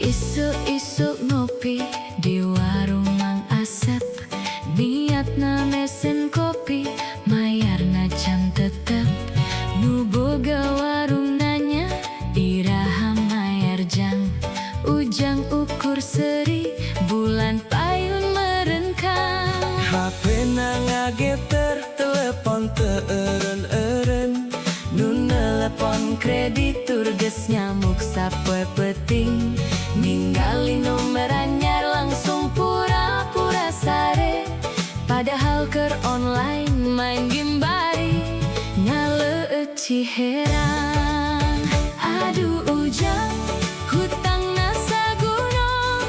Isuk-isuk ngopi di warung Mang Asep, niatna mesen kopi, mayarna can tetep. Nu boga warung nanya, iraha mayar jang. Ujang ukur seri, bulan payun merengkang. HP na ngageter, telepon teu eureun-eureun. Nu nelepon kreditur geus nyamuk sapoe peuting. Ninggali nomer anyar langsung pura-pura sare, padahal keur online main gimbari nyaleueut Ciherang. Aduh Ujang, hutangna sagunung,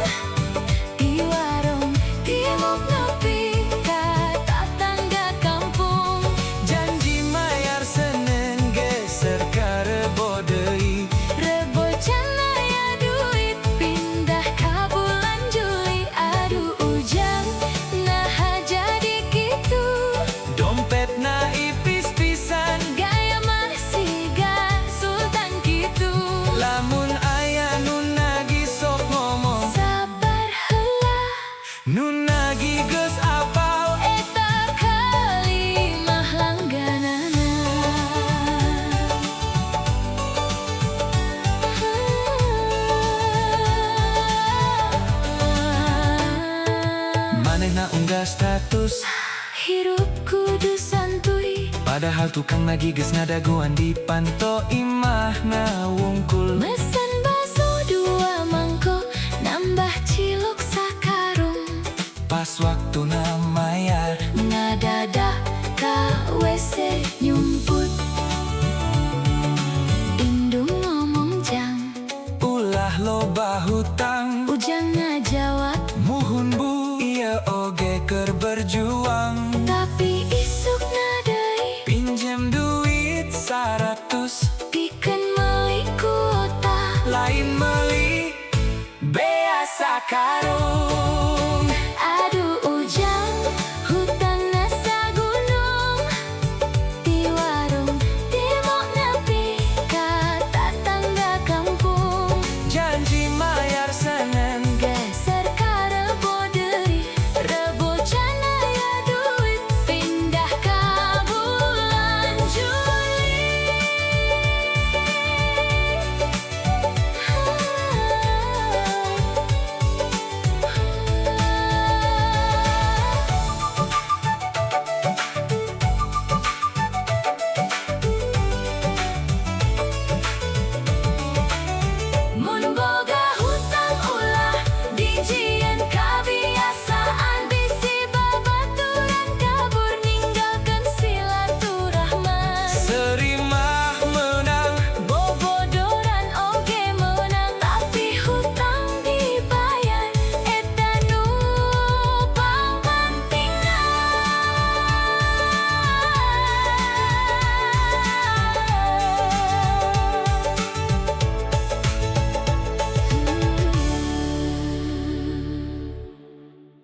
di warung timuk nepi ka tatangga kampung. Janji mayar Senin geser ka Rebo deui. Rebo can aya duit pindah ka bulan Juli. Aduh Ujang, naha jadi kitu, Dompetna ipis pisan, gaya masih ga sultan kitu. lamun aya nu nagih sok ngomong. Sabar heula, Nu nagih geus apal, eta kalimah langganana. manehna unggah status, Hirup kudu santuy, padahal tukang nagih geus ngadaguan di panto imahna wungkul. mesen bakso 2 mangkok, nambah cilok sakarung. Pas waktuna mayar, Ngadadak ka WC nyumput, indung ngomong jang. ulah loba hutang. Ujang ngajawab, Muhun bu, ieu oge keur berjuang. tapi isukna deui Pinjem duit 100, pikeun meuli kuota. lain meuli bea sakarung.